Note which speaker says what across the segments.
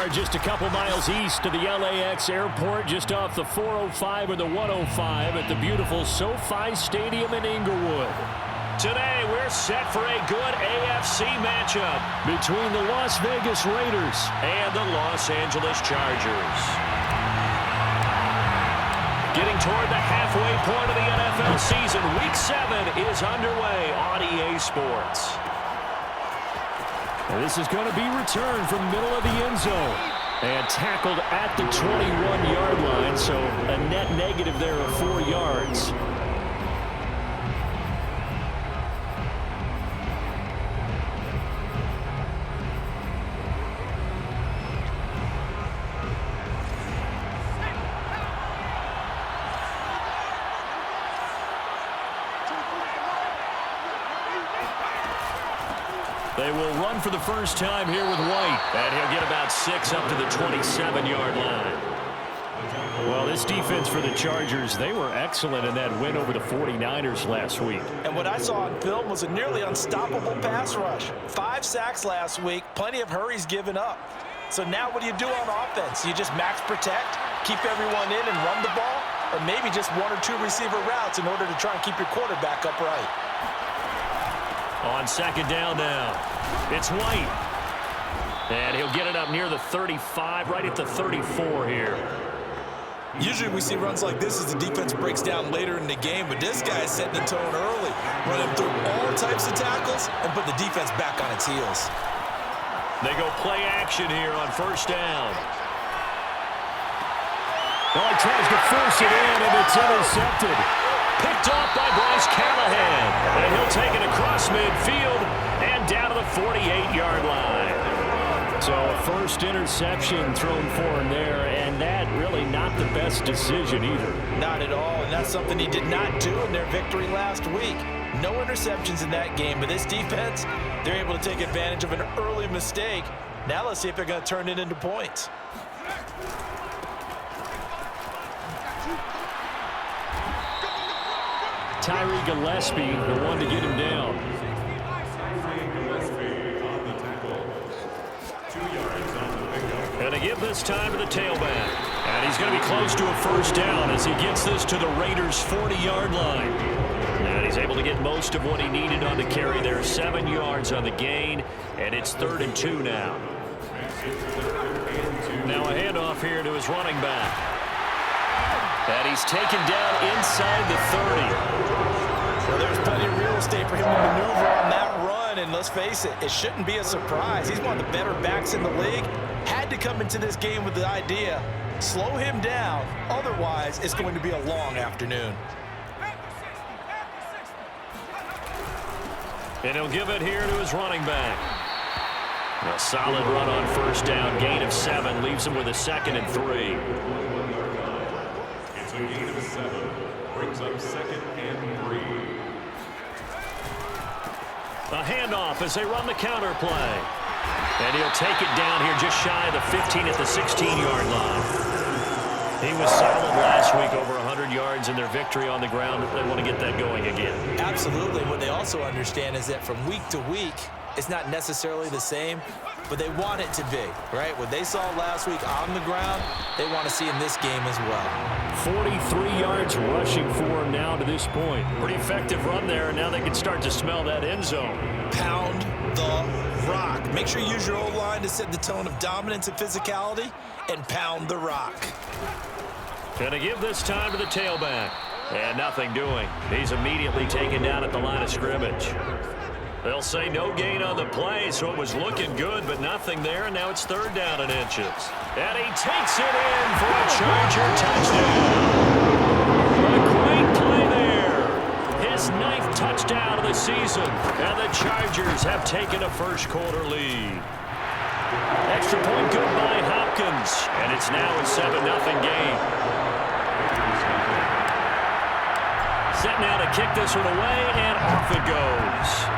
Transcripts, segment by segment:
Speaker 1: are just a couple miles east of the LAX airport, just off the 405 or the 105 at the beautiful SoFi Stadium in Inglewood. Today, we're set for a good AFC matchup between the Las Vegas Raiders and the Los Angeles Chargers. Getting toward the halfway point of the NFL season, Week 7 is underway on EA Sports. And this is going to be returned from middle of the end zone and tackled at the 21-yard line, so a net negative there of 4 yards. They will run for the first time here with White. And he'll get about 6 up to the 27-yard line. Well, this defense for the Chargers, they were excellent in that win over the 49ers last week.
Speaker 2: And what I saw on film was a nearly unstoppable pass rush. 5 sacks last week, plenty of hurries given up. So now what do you do on offense? You just max protect, keep everyone in and run the ball, or maybe just 1 or 2 receiver routes in order to try and keep your quarterback upright.
Speaker 1: On second down now, it's White. And he'll get it up near the 35, right at the 34 here.
Speaker 2: Usually we see runs like this as the defense breaks down later in the game, but this guy is setting the tone early, running through all types of tackles and put the defense back on its heels.
Speaker 1: They go play action here on first down. Oh, he tries to force it in, and it's intercepted. Picked off by Bryce Callahan. And he'll take it across midfield and down to the 48-yard line. So a first interception thrown for him there, and that really not the best decision either.
Speaker 2: Not at all, and that's something he did not do in their victory last week. No interceptions in that game, but this defense, they're able to take advantage of an early mistake. Now let's see if they're going to turn it into points.
Speaker 1: Tyree Gillespie, the one to get him down. And to give this time to the tailback. And he's going to be close to a first down as he gets this to the Raiders' 40-yard line. And he's able to get most of what he needed on the carry there. 7 yards on the gain, and it's 3rd and 2 now. Now a handoff here to his running back. And he's taken down inside the 30.
Speaker 2: Well, there's plenty of real estate for him to maneuver on that run, and let's face it, it shouldn't be a surprise. He's one of the better backs in the league. Had to come into this game with the idea, slow him down, otherwise it's going to be a long afternoon.
Speaker 1: And he'll give it here to his running back. A solid run on first down, gain of 7, leaves him with a 2nd and 3.
Speaker 3: It's a gain of 7, brings up 2nd and 3.
Speaker 1: A handoff as they run the counter play. And he'll take it down here just shy of the 15 at the 16-yard line. He was solid last week, over 100 yards in their victory on the ground. They want to get that going again.
Speaker 2: Absolutely. What they also understand is that from week to week, it's not necessarily the same, but they want it to be, right? What they saw last week on the ground, they want to see in this game as well.
Speaker 1: 43 yards rushing for him now to this point. Pretty effective run there, and now they can start to smell that end zone.
Speaker 2: Pound the rock. Make sure you use your O-line to set the tone of dominance and physicality, and pound the rock.
Speaker 1: Gonna give this time to the tailback. And nothing doing. He's immediately taken down at the line of scrimmage. They'll say no gain on the play, so it was looking good, but nothing there, and now it's 3rd down and inches. And he takes it in for a Charger touchdown. A great play there. His 9th touchdown of the season, and the Chargers have taken a first-quarter lead. Extra point good by Hopkins, and it's now a 7-0 game. Set now to kick this one away, and off it goes.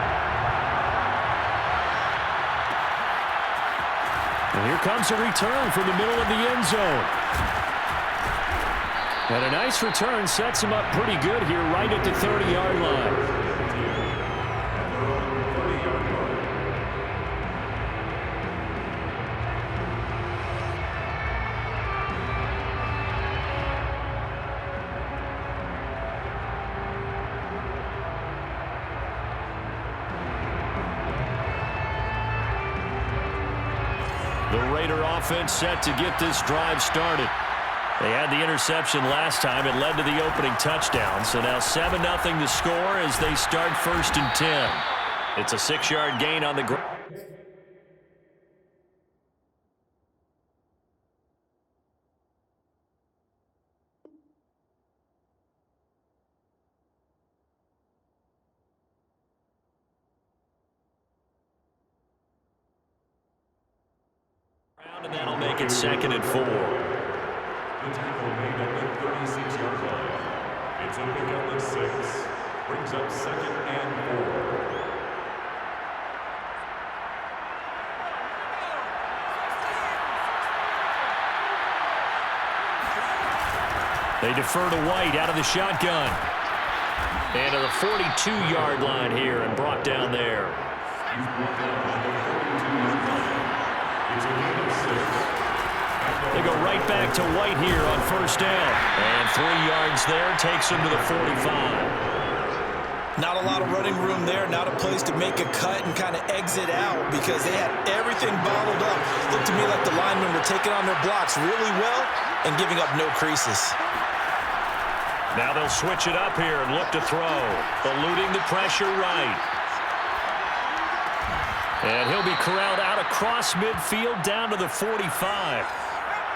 Speaker 1: And here comes a return from the middle of the end zone. And a nice return sets him up pretty good here right at the 30-yard line. The Raider offense set to get this drive started. They had the interception last time. It led to the opening touchdown. So now 7-0 the score as they start 1st and 10. It's a 6-yard gain on the ground. And that'll make it 2nd and 4.
Speaker 3: The tackle made at the 36-yard line. It's a pickup of 6. Brings up 2nd and 4.
Speaker 1: They defer to White out of the shotgun. And to the 42-yard line here and brought down there. They go right back to White here on 1st down. And 3 yards there takes them to the 45.
Speaker 2: Not a lot of running room there. Not a place to make a cut and kind of exit out because they had everything bottled up. Looked to me like the linemen were taking on their blocks really well and giving up no creases.
Speaker 1: Now they'll switch it up here and look to throw. Eluding the pressure right. And he'll be corralled out across midfield down to the 45.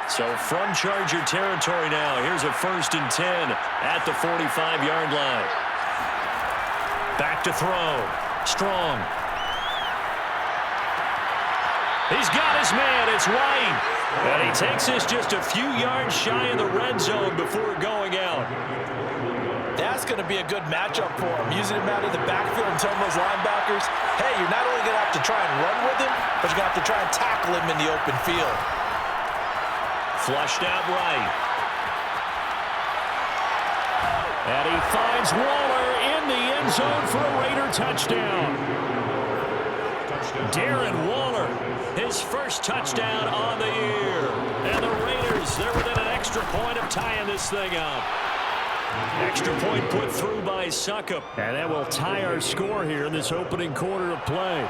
Speaker 1: So from Charger territory now, here's a 1st and 10 at the 45-yard line. Back to throw. Strong. He's got his man. It's White. And he takes this just a few yards shy of the red zone before going out.
Speaker 2: That's going to be a good matchup for him. Using him out of the backfield and telling those linebackers, hey, you're not only going to have to try and run with him, but you're going to have to try and tackle him in the open field.
Speaker 1: Flushed out right. And he finds Waller in the end zone for a Raider touchdown. Darren Waller, his first touchdown on the year. And the Raiders, they're within an extra point of tying this thing up. Extra point put through by Succop. And that will tie our score here in this opening quarter of play.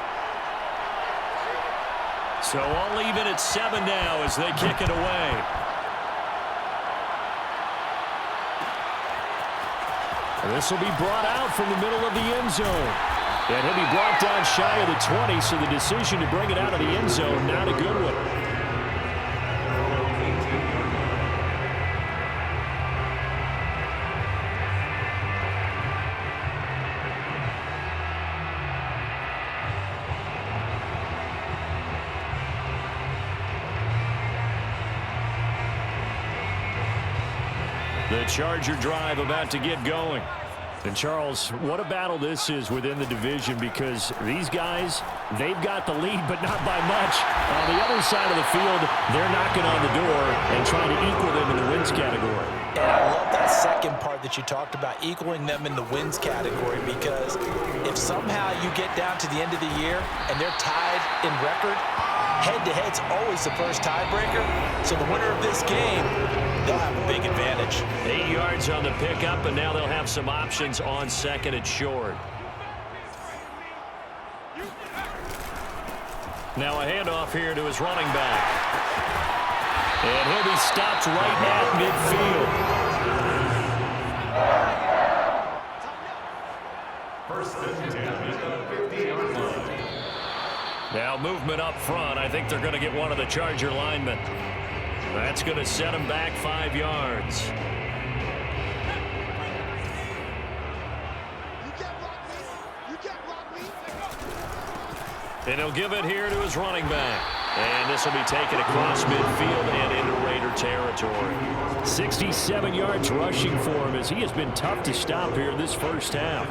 Speaker 1: So all even at 7 now as they kick it away. And this will be brought out from the middle of the end zone. And he'll be brought down shy of the 20, so the decision to bring it out of the end zone, not a good one. The Charger drive about to get going. And, Charles, what a battle this is within the division because these guys, they've got the lead, but not by much. On the other side of the field, they're knocking on the door and trying to equal them in the wins category.
Speaker 2: And I love that second part that you talked about, equaling them in the wins category, because if somehow you get down to the end of the year and they're tied in record, head-to-head's always the first tiebreaker. So the winner of this game, they'll have a big advantage.
Speaker 1: 8 yards on the pickup, and now they'll have some options on 2nd and short. Now a handoff here to his running back. And he'll be stopped right at midfield.
Speaker 3: First and 10 at the 50-yard line.
Speaker 1: Now movement up front. I think they're going to get one of the Charger linemen. That's going to set him back 5 yards. And he'll give it here to his running back. And this will be taken across midfield and into Raider territory. 67 yards rushing for him as he has been tough to stop here this first half.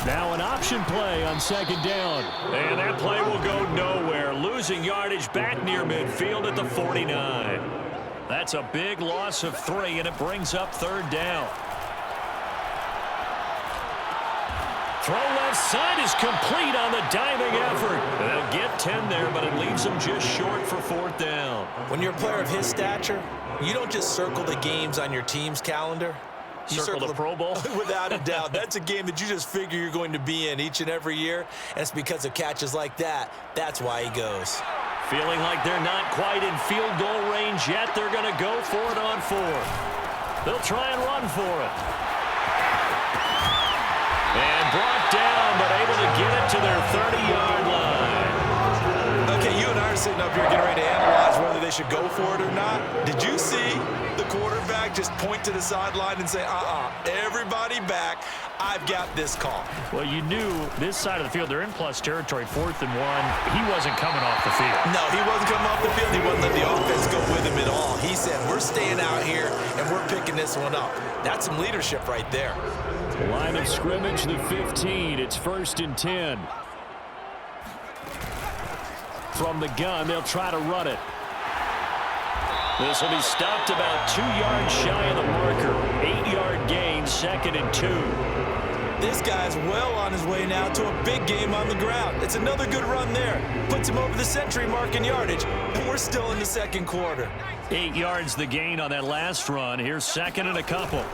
Speaker 1: Now an option play on 2nd down. And that play will go nowhere. Losing yardage back near midfield at the 49. That's a big loss of 3, and it brings up 3rd down. Throw left side is complete on the diving effort. They'll get 10 there, but it leaves them just short for 4th down.
Speaker 2: When you're a player of his stature, you don't just circle the games on your team's calendar.
Speaker 1: Circle the Pro Bowl?
Speaker 2: Without a doubt. That's a game that you just figure you're going to be in each and every year, and it's because of catches like that. That's why he goes.
Speaker 1: Feeling like they're not quite in field goal range yet. They're going to go for it on fourth. They'll try and run for it. And brought down, but able to get it to their 30-yard line.
Speaker 2: Okay, you and I are sitting up here getting ready to analyze whether they should go for it or not. Did you see the quarterback just point to the sideline and say, everybody back, I've got this call?
Speaker 1: Well, you knew this side of the field, they're in plus territory, 4th and 1. He wasn't coming off the field.
Speaker 2: No, he wasn't coming off the field. He wasn't letting the offense go with him at all. He said, we're staying out here, and we're picking this one up. That's some leadership right there.
Speaker 1: Line of scrimmage, the 15. It's 1st and 10. From the gun, they'll try to run it. This will be stopped about 2 yards shy of the marker. 8-yard gain, 2nd and 2.
Speaker 2: This guy's well on his way now to a big game on the ground. It's another good run there. Puts him over the century mark in yardage, and we're still in the second quarter.
Speaker 1: 8 yards the gain on that last run. Here's 2nd and a couple.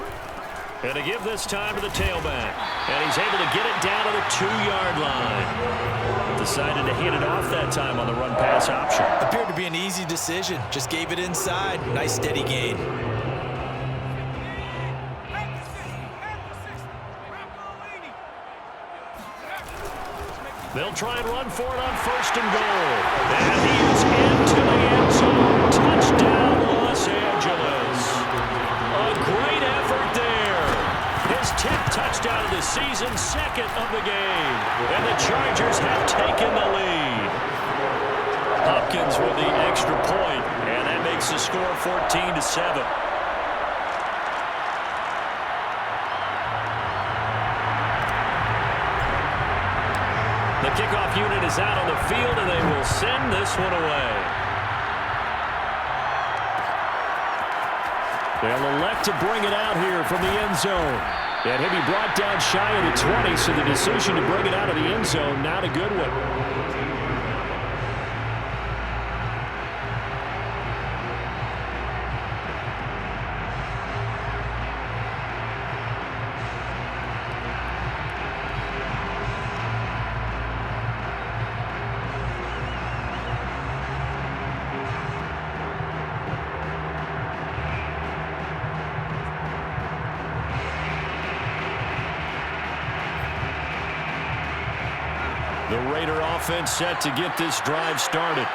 Speaker 1: And to give this time to the tailback. And he's able to get it down to the 2-yard line. Decided to hit it off that time on the run-pass option.
Speaker 2: Appeared to be an easy decision. Just gave it inside. Nice steady gain.
Speaker 1: They'll try and run for it on 1st and goal. And he is into the end zone. Touchdown, Los Angeles. A great effort there. His 10th touchdown of the season, 2nd of the game. And the Chargers have taken the lead. Hopkins with the extra point, and that makes the score 14-7. The kickoff unit is out on the field, and they will send this one away. They'll elect to bring it out here from the end zone. And he'll be brought down shy of the 20, so the decision to bring it out of the end zone, not a good one. The Raider offense set to get this drive started.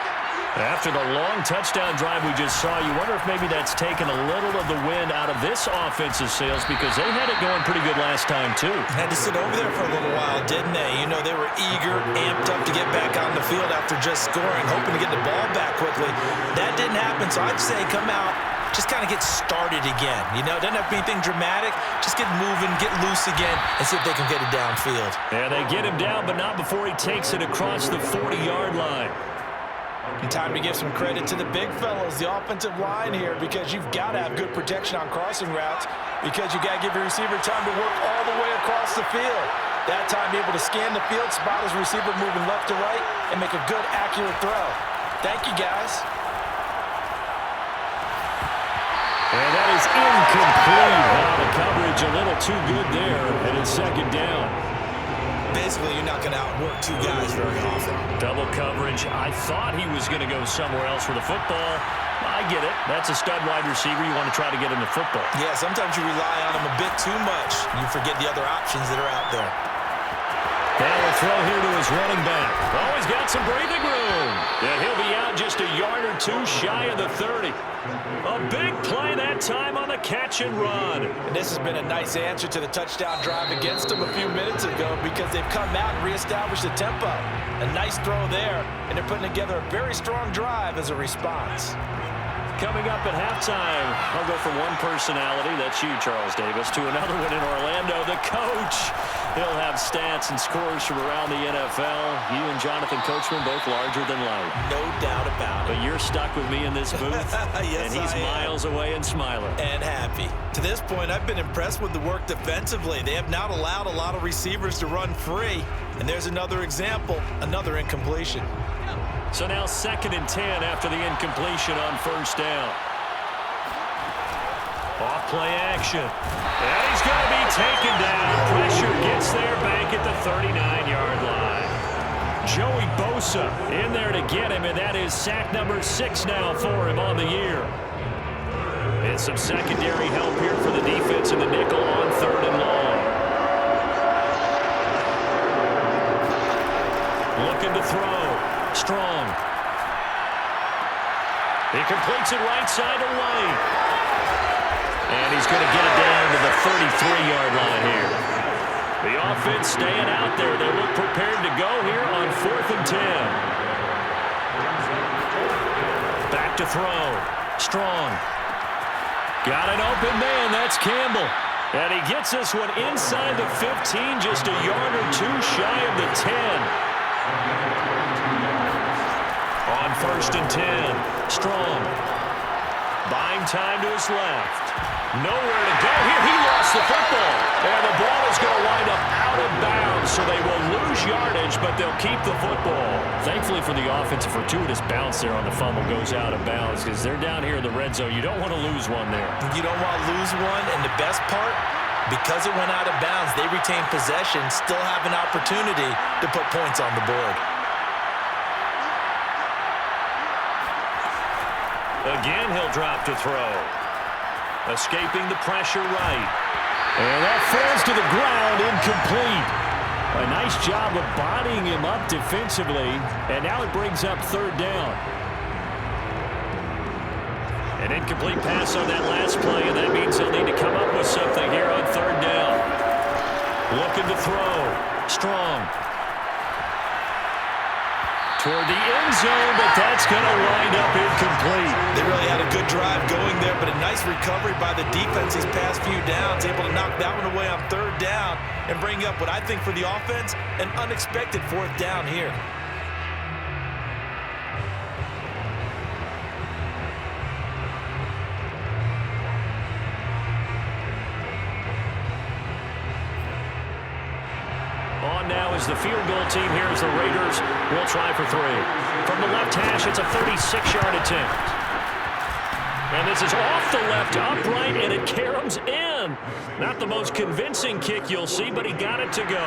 Speaker 1: After the long touchdown drive we just saw, you wonder if maybe that's taken a little of the wind out of this offensive sails, because they had it going pretty good last time, too.
Speaker 2: Had to sit over there for a little while, didn't they? You know, they were eager, amped up to get back on the field after just scoring, hoping to get the ball back quickly. That didn't happen, so I'd say come out, just kind of get started again. You know, doesn't have to be anything dramatic. Just get moving, get loose again, and see if they can get it downfield.
Speaker 1: Yeah, they get him down, but not before he takes it across the 40-yard line.
Speaker 2: And time to give some credit to the big fellas, the offensive line here, because you've got to have good protection on crossing routes, because you got to give your receiver time to work all the way across the field. That time, be able to scan the field, spot his receiver moving left to right, and make a good, accurate throw. Thank you, guys.
Speaker 1: And that is incomplete. Wow, the coverage a little too good there, and it's 2nd down.
Speaker 2: Basically, you're not going to outwork two guys very often.
Speaker 1: Double coverage. I thought he was going to go somewhere else for the football. I get it. That's a stud wide receiver. You want to try to get him the football.
Speaker 2: Yeah, sometimes you rely on him a bit too much. You forget the other options that are out there.
Speaker 1: And a throw here to his running back. Always got some breathing room. And he'll be out just a yard or two shy of the 30. A big play that time on the catch and run.
Speaker 2: And this has been a nice answer to the touchdown drive against them a few minutes ago, because they've come out and reestablished the tempo. A nice throw there, and they're putting together a very strong drive as a response.
Speaker 1: Coming up at halftime, I'll go from one personality, that's you, Charles Davis, to another one in Orlando, the coach. He'll have stats and scores from around the NFL. You and Jonathan Coachman, both larger than life.
Speaker 2: No doubt about it.
Speaker 1: But you're stuck with me in this booth,
Speaker 2: yes,
Speaker 1: and he's miles away and smiling.
Speaker 2: And happy. To this point, I've been impressed with the work defensively. They have not allowed a lot of receivers to run free. And there's another example, another incompletion.
Speaker 1: So now 2nd and 10 after the incompletion on 1st down. Off play action. And he's going to be taken down. Pressure gets there back at the 39-yard line. Joey Bosa in there to get him, and that is sack number 6 now for him on the year. And some secondary help here for the defense in the nickel on 3rd and long. Looking to throw. Strong. He completes it right side to White. And he's going to get it down to the 33-yard line here. The offense staying out there. They look prepared to go here on 4th and 10. Back to throw. Strong. Got an open man. That's Campbell. And he gets this one inside the 15, just a yard or two shy of the 10. On 1st and 10. Strong. Buying time to his left. Nowhere to go here. He lost the football. And the ball is going to wind up out of bounds, so they will lose yardage, but they'll keep the football. Thankfully for the offense, a fortuitous bounce there on the fumble goes out of bounds because they're down here in the red zone. You don't want to lose one there.
Speaker 2: You don't want to lose one, and the best part, because it went out of bounds, they retain possession, still have an opportunity to put points on the board.
Speaker 1: Again, he'll drop to throw. Escaping the pressure right. And that falls to the ground, incomplete. A nice job of bodying him up defensively, and now it brings up 3rd down. An incomplete pass on that last play, and that means they'll need to come up with something here on 3rd down. Looking to throw. Strong. Toward the end zone, but that's going to wind up incomplete.
Speaker 2: They really had a good drive going there, but a nice recovery by the defense these past few downs, able to knock that one away on 3rd down and bring up what I think for the offense, an unexpected 4th down here.
Speaker 1: On now is the field goal team here as the Raiders will try for 3. From the left hash, it's a 36-yard attempt. And this is off the left upright, and it caroms in. Not the most convincing kick you'll see, but he got it to go.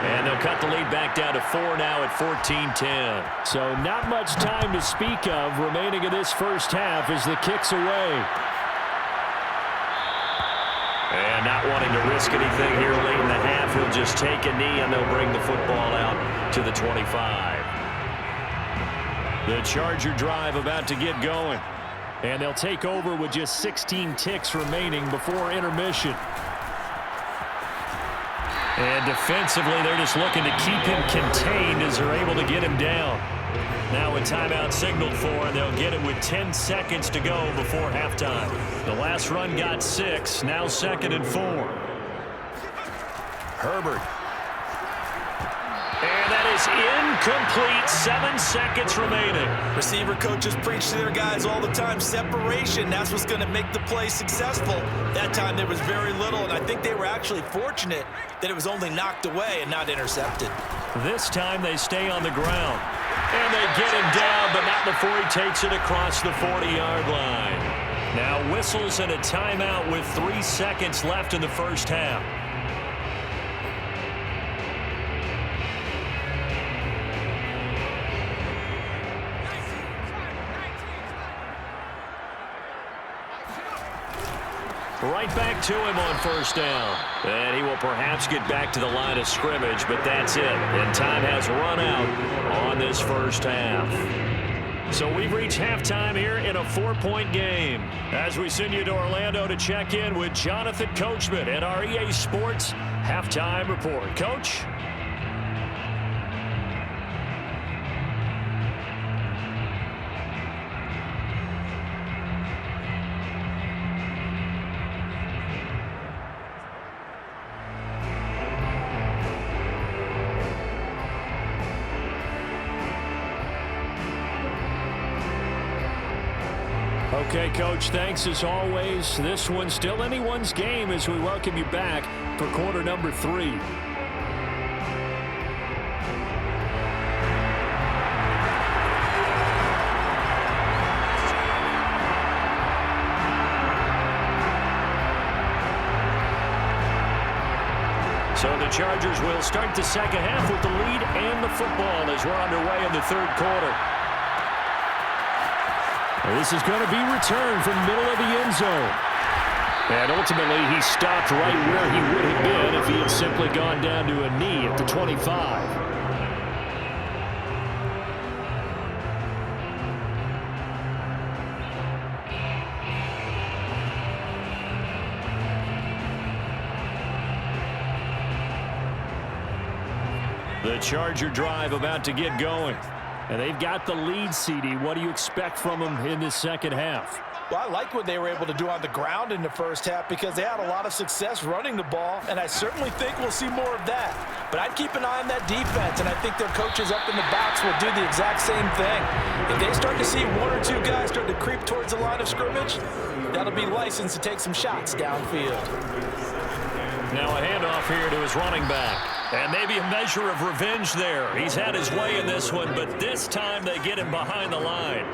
Speaker 1: And they'll cut the lead back down to 4 now at 14-10. So not much time to speak of remaining in this first half as the kick's away. And not wanting to risk anything here late in the half, he'll just take a knee and they'll bring the football out to the 25. The Charger drive about to get going. And they'll take over with just 16 ticks remaining before intermission. And defensively, they're just looking to keep him contained as they're able to get him down. Now a timeout signaled for, and they'll get it with 10 seconds to go before halftime. The last run got 6, now 2nd and 4. Herbert. And that is incomplete. 7 seconds remaining.
Speaker 2: Receiver coaches preach to their guys all the time. Separation, that's what's going to make the play successful. That time there was very little, and I think they were actually fortunate that it was only knocked away and not intercepted.
Speaker 1: This time they stay on the ground. And they get him down, but not before he takes it across the 40-yard line. Now whistles and a timeout with 3 seconds left in the first half. Right back to him on 1st down. And he will perhaps get back to the line of scrimmage, but that's it. And time has run out on this first half. So we've reached halftime here in a 4-point game. As we send you to Orlando to check in with Jonathan Coachman at our EA Sports Halftime Report. Coach? Okay, Coach, thanks as always. This one's still anyone's game as we welcome you back for quarter number 3. So the Chargers will start the second half with the lead and the football as we're underway in the third quarter.
Speaker 4: This is going to be returned from the middle of the end zone. And ultimately, he stopped right where he would have been if he had simply gone down to a knee at the 25.
Speaker 1: The Charger drive about to get going.
Speaker 4: And they've got the lead, CD. What do you expect from them in this second half?
Speaker 2: Well, I like what they were able to do on the ground in the first half because they had a lot of success running the ball, and I certainly think we'll see more of that. But I'd keep an eye on that defense, and I think their coaches up in the box will do the exact same thing. If they start to see one or two guys start to creep towards the line of scrimmage, that'll be licensed to take some shots downfield.
Speaker 1: Now a handoff here to his running back. And maybe a measure of revenge there. He's had his way in this one, but this time they get him behind the line.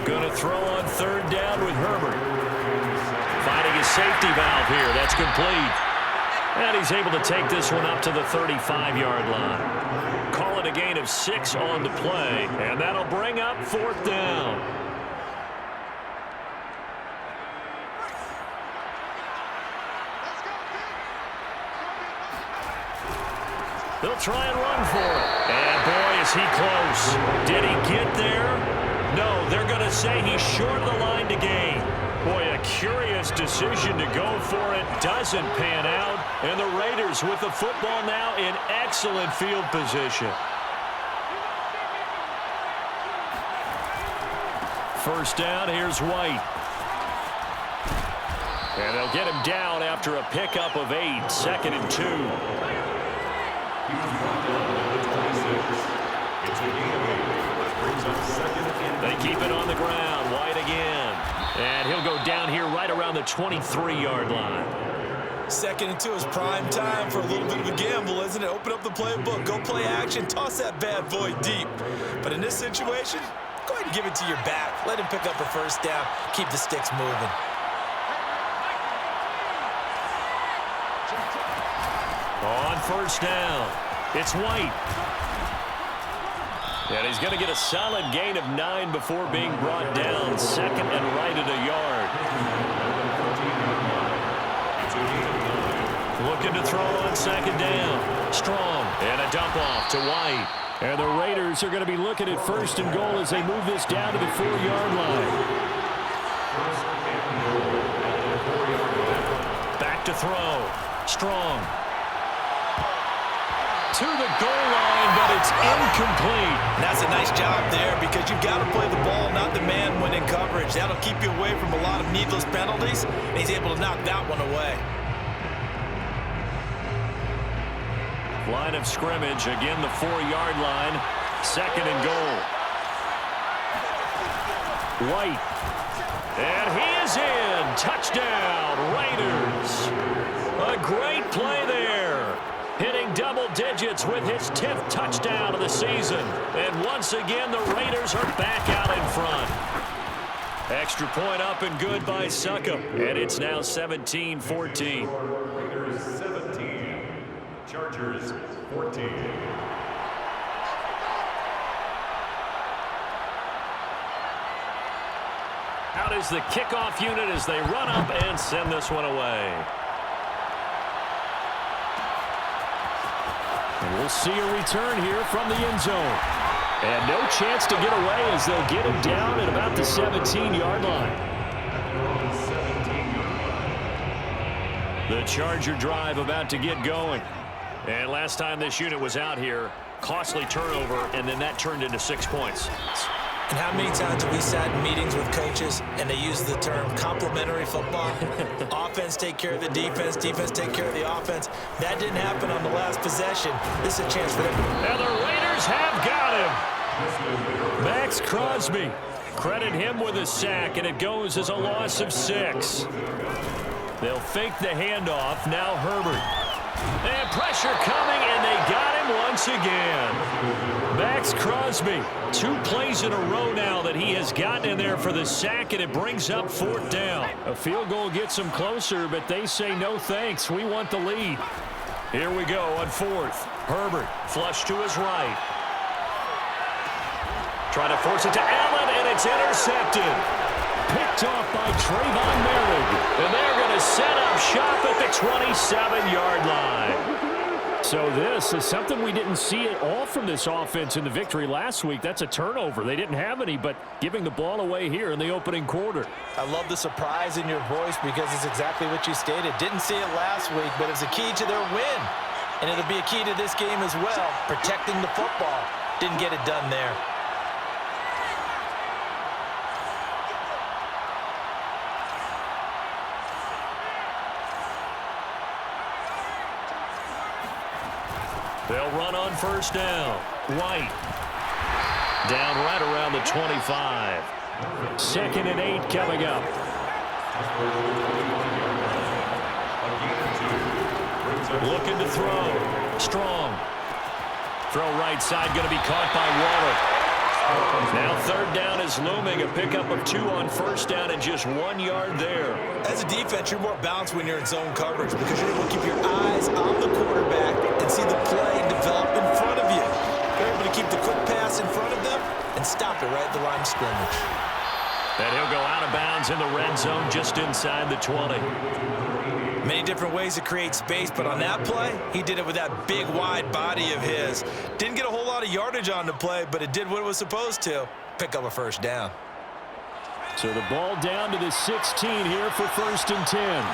Speaker 1: Going to throw on third down with Herbert. Finding his safety valve here. That's complete. And he's able to take this one up to the 35-yard line. Call it a gain of 6 on the play, and that'll bring up fourth down. They'll try and run for it. And boy, is he close. Did he get there? No, they're going to say he's short of the line to gain. Boy, a curious decision to go for it. Doesn't pan out. And the Raiders with the football now in excellent field position. First down, here's White. And they'll get him down after a pickup of 8. Second and 2. They keep it on the ground. White again. And he'll go down here right around the 23-yard line.
Speaker 2: Second and 2 is prime time for a little bit of a gamble, isn't it? Open up the playbook, go play action, toss that bad boy deep. But in this situation, go ahead and give it to your back. Let him pick up a first down. Keep the sticks moving.
Speaker 1: On first down, it's White. And he's going to get a solid gain of 9 before being brought down. Second and right at a yard. Looking to throw on second down. Strong. And a dump off to White.
Speaker 4: And the Raiders are going to be looking at first and goal as they move this down to the 4-yard line.
Speaker 1: Back to throw. Strong. To the goal line, but it's incomplete.
Speaker 2: And that's a nice job there because you've got to play the ball, not the man when in coverage. That'll keep you away from a lot of needless penalties, and he's able to knock that one away.
Speaker 1: Line of scrimmage, again the 4-yard line. Second and goal. White. And he is in. Touchdown, Raiders. A great play there. Hitting double digits with his 10th touchdown of the season. And once again, the Raiders are back out in front. Extra point up and good by Succop. And it's now 17-14.
Speaker 3: Raiders 17, Chargers 14.
Speaker 1: Out is the kickoff unit as they run up and send this one away.
Speaker 4: And we'll see a return here from the end zone. And no chance to get away as they'll get him down at about the 17-yard line.
Speaker 1: The Charger drive about to get going. And last time this unit was out here, costly turnover, and then that turned into 6 points.
Speaker 2: And how many times have we sat in meetings with coaches and they use the term complementary football? Offense take care of the defense, defense take care of the offense. That didn't happen on the last possession. This is a chance for them.
Speaker 1: And the Raiders have got him. Max Crosby. Credit him with a sack, and it goes as a loss of 6. They'll fake the handoff. Now Herbert. And pressure coming, and they got him once again. Max Crosby, 2 plays in a row now that he has gotten in there for the sack, and it brings up 4th down.
Speaker 4: A field goal gets them closer, but they say no thanks. We want the lead.
Speaker 1: Here we go on 4th. Herbert, flush to his right. Trying to force it to Allen, and it's intercepted.
Speaker 4: Picked off by Trayvon Merrick.
Speaker 1: And they're going to set up shop at the 27-yard line.
Speaker 4: So this is something we didn't see at all from this offense in the victory last week. That's a turnover. They didn't have any, but giving the ball away here in the opening quarter.
Speaker 2: I love the surprise in your voice because it's exactly what you stated. Didn't see it last week, but it's a key to their win. And it'll be a key to this game as well, protecting the football. Didn't get it done there.
Speaker 1: They'll run on 1st down. White. Down right around the 25.
Speaker 4: 2nd and 8 coming up.
Speaker 1: Looking to throw. Strong. Throw right side, going to be caught by Waller. Now 3rd down is looming. A pickup of 2 on 1st down and just 1 yard there.
Speaker 2: As a defense, you're more balanced when you're in zone coverage because you're able to keep your eyes on the quarterback and see the play develop in front of you. You're able to keep the quick pass in front of them and stop it right at the line of scrimmage.
Speaker 1: And he'll go out of bounds in the red zone just inside the 20.
Speaker 2: Many different ways to create space, but on that play, he did it with that big, wide body of his. Didn't get a whole lot of yardage on the play, but it did what it was supposed to. Pick up a 1st down.
Speaker 4: So the ball down to the 16 here for 1st and 10.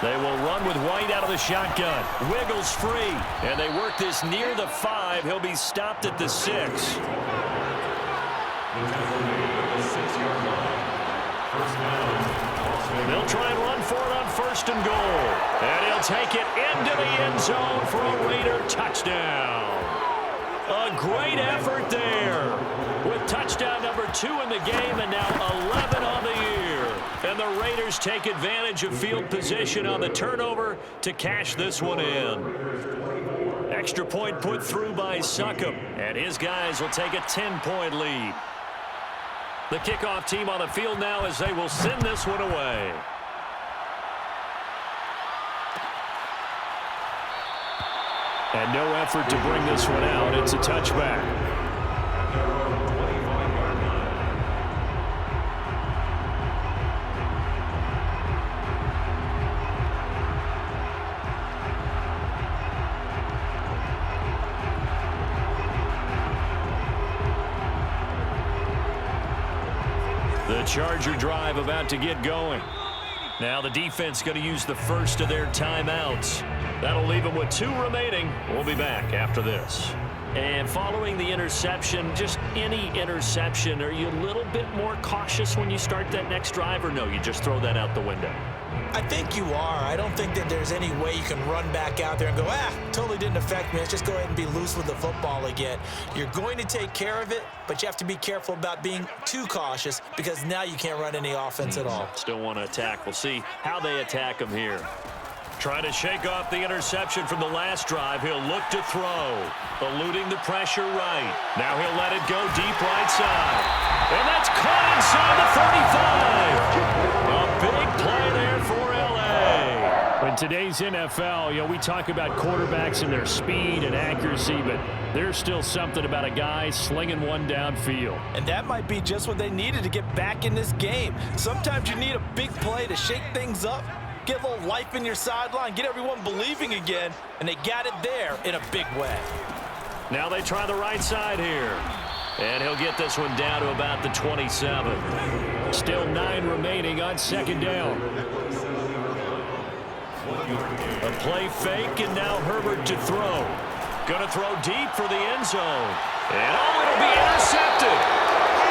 Speaker 1: They will run with White out of the shotgun. Wiggles free. And they work this near the 5. He'll be stopped at the 6. They'll try and run for it on 1st and goal. And he'll take it into the end zone for a Raider touchdown. A great effort there. With touchdown number 2 in the game and now 11 on the year. And the Raiders take advantage of field position on the turnover to cash this one in. Extra point put through by Succop. And his guys will take a 10-point lead. The kickoff team on the field now as they will send this one away.
Speaker 4: And no effort to bring this one out. It's a touchback.
Speaker 1: The Charger drive about to get going. Now the defense going to use the first of their timeouts. That'll leave them with 2 remaining. We'll be back after this. And following the interception, just any interception, are you a little bit more cautious when you start that next drive, or no, you just throw that out the window?
Speaker 2: I think you are. I don't think that there's any way you can run back out there and go, totally didn't affect me. Let's just go ahead and be loose with the football again. You're going to take care of it, but you have to be careful about being too cautious because now you can't run any offense at all.
Speaker 1: Still want to attack. We'll see how they attack them here. Trying to shake off the interception from the last drive. He'll look to throw. Eluding the pressure right. Now he'll let it go deep right side. And that's caught inside the 35. A big play there for L.A.
Speaker 4: In today's NFL, we talk about quarterbacks and their speed and accuracy, but there's still something about a guy slinging one downfield.
Speaker 2: And that might be just what they needed to get back in this game. Sometimes you need a big play to shake things up. Get a little life in your sideline, get everyone believing again, and they got it there in a big way.
Speaker 1: Now they try the right side here. And he'll get this one down to about the 27.
Speaker 4: Still 9 remaining on 2nd down.
Speaker 1: A play fake, and now Herbert to throw. Going to throw deep for the end zone. And it'll be intercepted.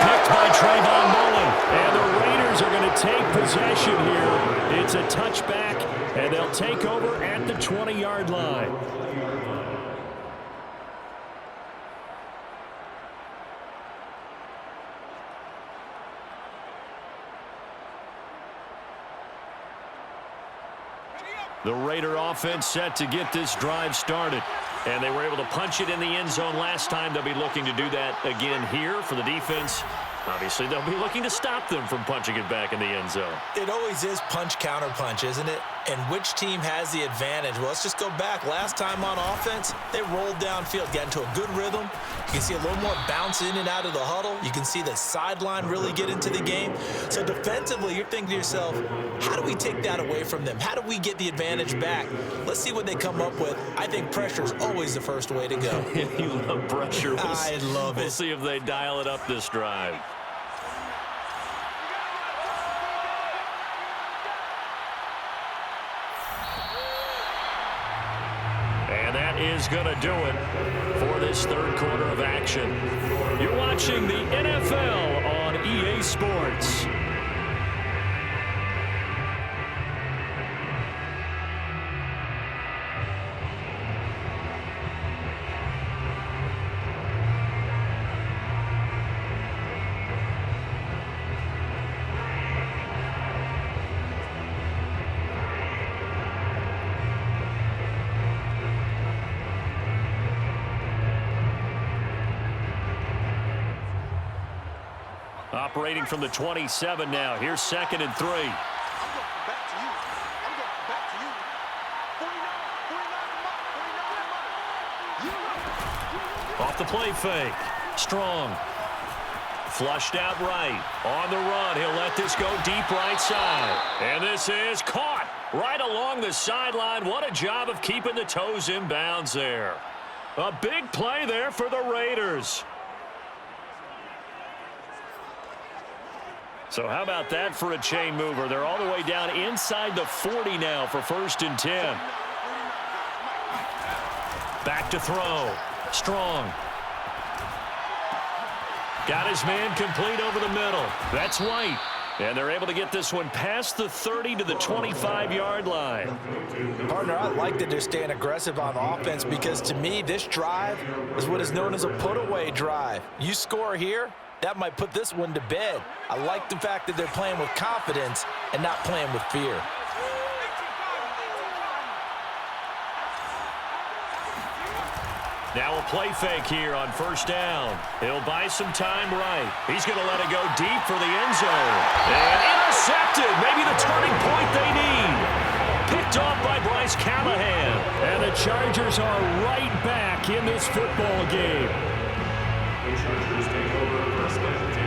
Speaker 1: Picked by Trayvon Mullen.
Speaker 4: And the Raiders are going to take possession here. It's a touchback, and they'll take over at the 20-yard line.
Speaker 1: The Raider offense set to get this drive started. And they were able to punch it in the end zone last time. They'll be looking to do that again here for the defense. Obviously, they'll be looking to stop them from punching it back in the end zone.
Speaker 2: It always is punch-counter-punch, isn't it? And which team has the advantage? Well, let's just go back. Last time on offense, they rolled downfield, got into a good rhythm. You can see a little more bounce in and out of the huddle. You can see the sideline really get into the game. So defensively, you're thinking to yourself, how do we take that away from them? How do we get the advantage back? Let's see what they come up with. I think pressure is always the first way to go.
Speaker 1: You love pressure.
Speaker 2: I love it.
Speaker 1: We'll see if they dial it up this drive. And that is going to do it for this third quarter of action. You're watching the NFL on EA Sports. Operating from the 27 now. Here's 2nd and 3. Off the play fake. Strong. Flushed out right. On the run. He'll let this go deep right side. And this is caught right along the sideline. What a job of keeping the toes in bounds there. A big play there for the Raiders. So how about that for a chain mover? They're all the way down inside the 40 now for 1st and 10. Back to throw. Strong. Got his man complete over the middle. That's White. And they're able to get this one past the 30 to the 25-yard line.
Speaker 2: Partner, I like that they're staying aggressive on offense because, to me, this drive is what is known as a put-away drive. You score here, that might put this one to bed. I like the fact that they're playing with confidence and not playing with fear.
Speaker 1: Now a play fake here on 1st down. He'll buy some time right. He's going to let it go deep for the end zone. And intercepted. Maybe the turning point they need. Picked off by Bryce Callahan.
Speaker 4: And the Chargers are right back in this football game.
Speaker 3: The Chargers take over 1st and 10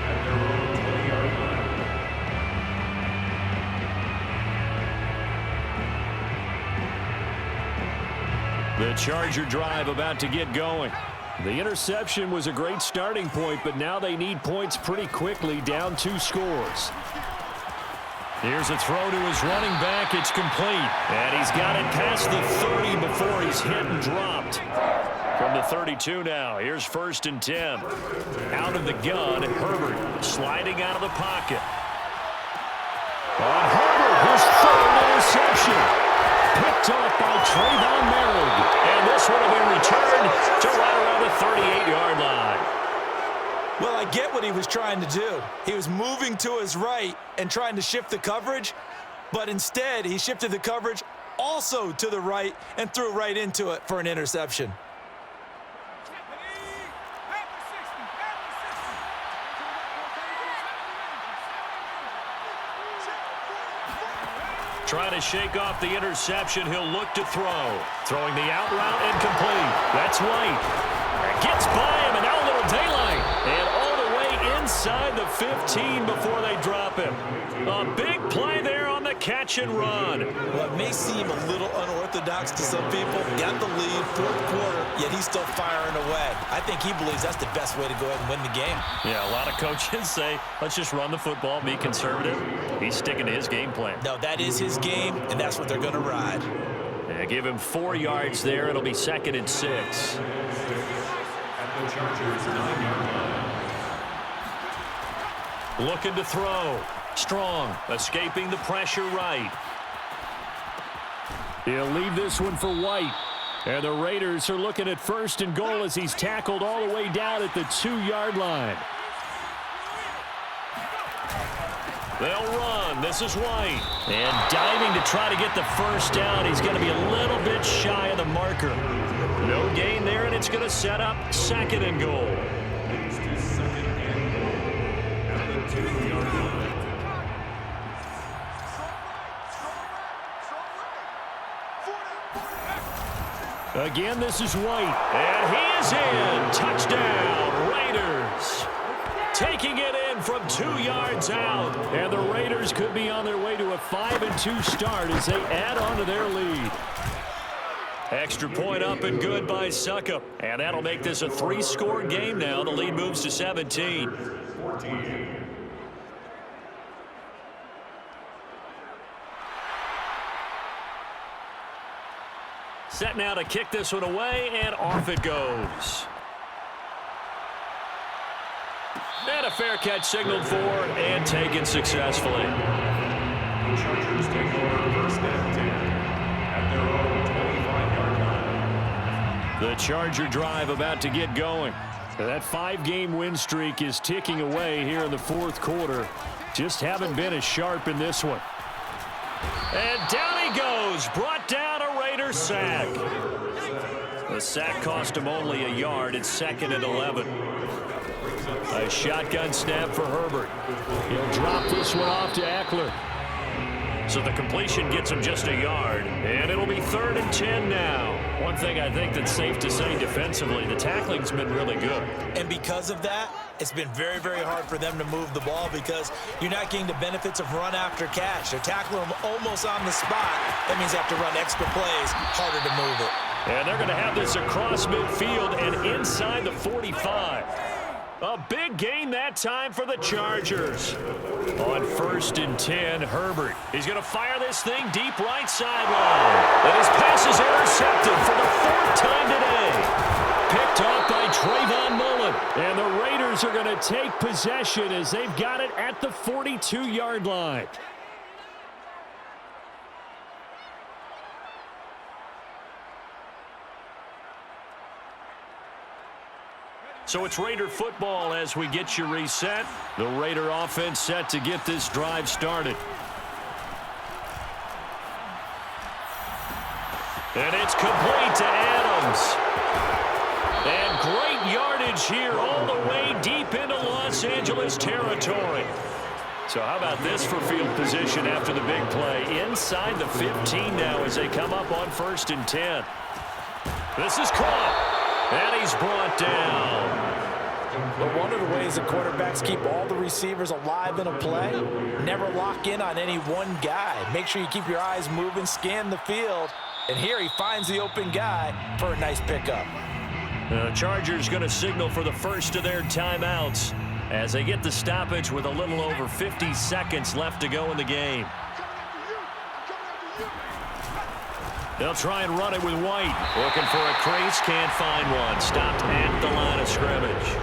Speaker 3: at their own 20-yard line.
Speaker 1: The Charger drive about to get going.
Speaker 4: The interception was a great starting point, but now they need points pretty quickly, down 2 scores.
Speaker 1: Here's a throw to his running back. It's complete. And he's got it past the 30 before he's hit and dropped. From the 32 now, here's 1st and 10. Out of the gun, Herbert sliding out of the pocket.
Speaker 4: On Herbert, his 3rd interception. Picked off by Trayvon Merrick.
Speaker 1: And this one will be returned to right around the 38-yard line.
Speaker 2: Well, I get what he was trying to do. He was moving to his right and trying to shift the coverage, but instead he shifted the coverage also to the right and threw right into it for an interception.
Speaker 1: Trying to shake off the interception. He'll look to throw. Throwing the out route and complete. That's White. Gets by him, and now a little daylight. And all the way inside the 15 before they drop him. A big play there on the catch and run.
Speaker 2: Well, it may seem a little unorthodox to some people. Got the lead, 4th quarter, yet he's still firing away. I think he believes that's the best way to go ahead and win the game.
Speaker 1: Yeah, a lot of coaches say, let's just run the football, be conservative. He's sticking to his game plan.
Speaker 2: No, that is his game, and that's what they're going to ride.
Speaker 1: Yeah, give him 4 yards there. It'll be 2nd and 6.
Speaker 3: At the Chargers 9-yard line.
Speaker 1: Looking to throw. Strong. Escaping the pressure right.
Speaker 4: He'll leave this one for White. And the Raiders are looking at 1st and goal as he's tackled all the way down at the 2-yard line.
Speaker 1: They'll run. This is White. And diving to try to get the first down. He's going to be a little bit shy of the marker. No gain there, and it's going to set up 2nd and goal.
Speaker 3: It's to 2nd and goal. At the 2-yard line.
Speaker 4: Again, this is White.
Speaker 1: And he is in. Touchdown, Raiders. Taking it in from 2 yards out.
Speaker 4: And the Raiders could be on their way to a 5-2 start as they add on to their lead.
Speaker 1: Extra point up and good by Succop. And that'll make this a 3-score game now. The lead moves to 17.
Speaker 3: 14.
Speaker 1: Set now to kick this one away, and off it goes. And a fair catch signaled for and taken successfully.
Speaker 3: The Chargers take over 1st and 10 at their own 25-yard line.
Speaker 4: The Charger drive about to get going. That 5-game win streak is ticking away here in the 4th quarter. Just haven't been as sharp in this one.
Speaker 1: And down he goes, brought down a Raiders sack. The sack cost him only a yard. It's 2nd and 11. A shotgun snap for Herbert.
Speaker 4: He'll drop this one off to Eckler.
Speaker 1: So the completion gets him just a yard, and it'll be 3rd and 10 now. One thing I think that's safe to say defensively, the tackling's been really good.
Speaker 2: And because of that, it's been very, very hard for them to move the ball because you're not getting the benefits of run after catch. They're tackling them almost on the spot. That means they have to run extra plays, harder to move it.
Speaker 1: And they're going to have this across midfield and inside the 45. A big gain that time for the Chargers. On 1st and 10, Herbert. He's going to fire this thing deep right sideline. And his pass is intercepted for the 4th time today. Picked off by Trayvon Mullen.
Speaker 4: And the Raiders are going to take possession as they've got it at the 42-yard line.
Speaker 1: So it's Raider football as we get you reset. The Raider offense set to get this drive started. And it's complete to Adams. And great yardage here all the way deep into Los Angeles territory. So how about this for field position after the big play? Inside the 15 now as they come up on 1st and 10. This is caught. And he's brought down.
Speaker 2: But one of the ways the quarterbacks keep all the receivers alive in a play, never lock in on any one guy. Make sure you keep your eyes moving, scan the field. And here he finds the open guy for a nice pickup.
Speaker 1: The Chargers going to signal for the first of their timeouts as they get the stoppage with a little over 50 seconds left to go in the game. They'll try and run it with White. Looking for a crease, can't find one. Stopped at the line of scrimmage.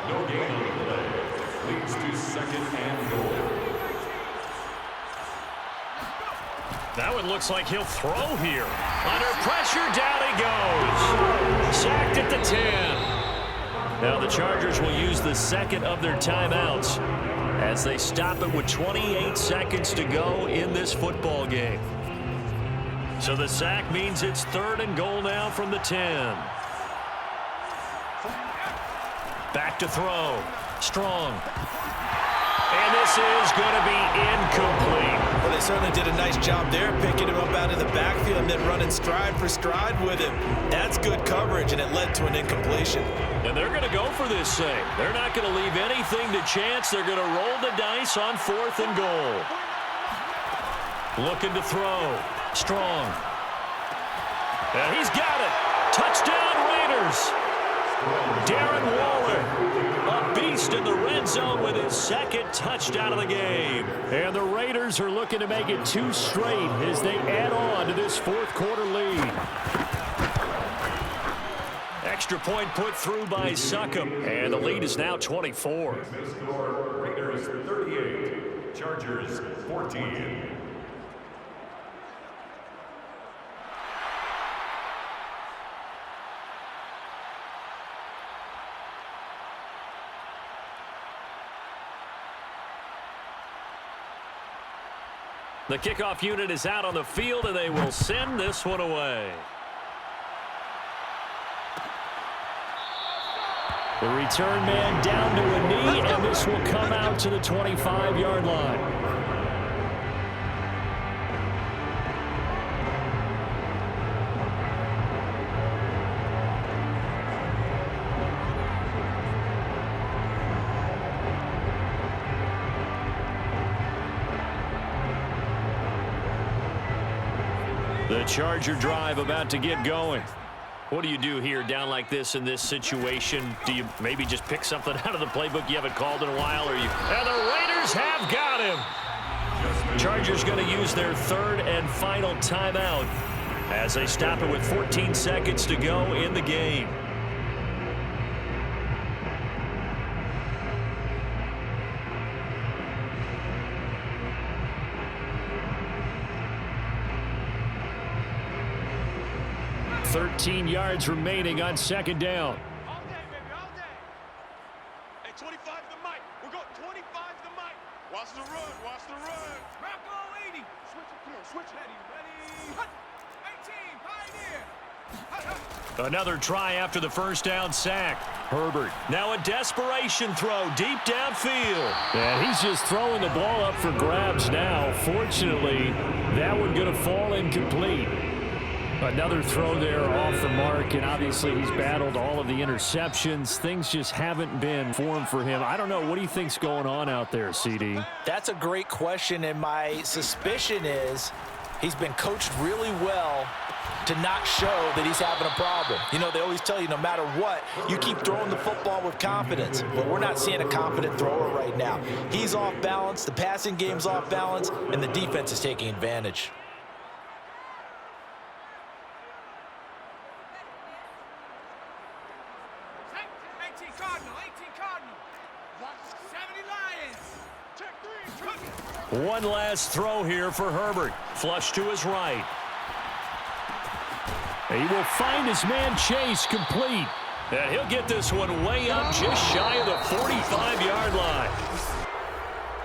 Speaker 3: No gain on the play. Leads to 2nd and goal.
Speaker 1: That one looks like he'll throw here. Under pressure, down he goes. Sacked at the 10. Now the Chargers will use the 2nd of their timeouts as they stop it with 28 seconds to go in this football game. So the sack means it's 3rd and goal now from the 10. Back to throw. Strong. And this is going to be incomplete.
Speaker 2: Well, they certainly did a nice job there, picking him up out of the backfield and then running stride for stride with him. That's good coverage, and it led to an incompletion.
Speaker 1: And they're going to go for this thing. They're not going to leave anything to chance. They're going to roll the dice on 4th and goal. Looking to throw. Strong. And he's got it. Touchdown Raiders. Darren Waller, a beast in the red zone with his 2nd touchdown of the game.
Speaker 4: And the Raiders are looking to make it 2 straight as they add on to this 4th quarter lead.
Speaker 1: Extra point put through by Succop, and the lead is now 24.
Speaker 3: Raiders 38, Chargers 14.
Speaker 1: The kickoff unit is out on the field, and they will send this one away.
Speaker 4: The return man down to a knee, and this will come out to the 25-yard line.
Speaker 1: The Charger drive about to get going. What do you do here down like this in this situation? Do you maybe just pick something out of the playbook you haven't called in a while? Or you? And the Raiders have got him. Chargers going to use their third and final timeout as they stop it with 14 seconds to go in the game.
Speaker 4: All 13 yards remaining on second down.
Speaker 5: All day, baby, all day. Hey, 25 to the mic. We're going 25 to the mic. Watch the run, watch the run. Bronco 80. Switch it here, switch ready. 18, Pioneer.
Speaker 1: Another try after the first down sack. Herbert now a desperation throw deep downfield.
Speaker 4: And he's just throwing the ball up for grabs now. Fortunately, that one going to fall incomplete. Another throw there off the mark, and obviously he's battled all of the interceptions. Things just haven't been formed for him. I don't know. What do you think's going on out there, CD?
Speaker 2: That's a great question, and my suspicion is he's been coached really well to not show that he's having a problem. You know, they always tell you no matter what, you keep throwing the football with confidence. But we're not seeing a confident thrower right now. He's off balance, the passing game's off balance, and the defense is taking advantage.
Speaker 1: One last throw here for Herbert. Flush to his right.
Speaker 4: He will find his man Chase complete.
Speaker 1: And he'll get this one way up just shy of the 45-yard line.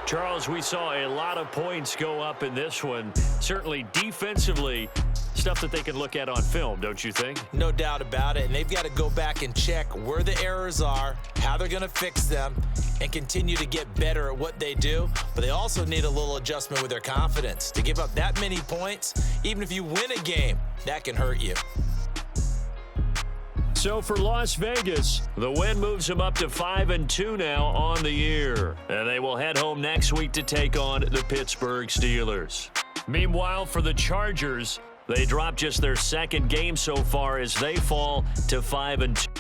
Speaker 1: Charles, we saw a lot of points go up in this one. Certainly defensively, stuff that they can look at on film, don't you think?
Speaker 2: No doubt about it, and they've got to go back and check where the errors are, how they're going to fix them, and continue to get better at what they do. But they also need a little adjustment with their confidence. To give up that many points, even if you win a game, that can hurt you.
Speaker 1: So for Las Vegas, the win moves them up to 5-2 now on the year. And they will head home next week to take on the Pittsburgh Steelers. Meanwhile, for the Chargers, they drop just their second game so far as they fall to 5-2.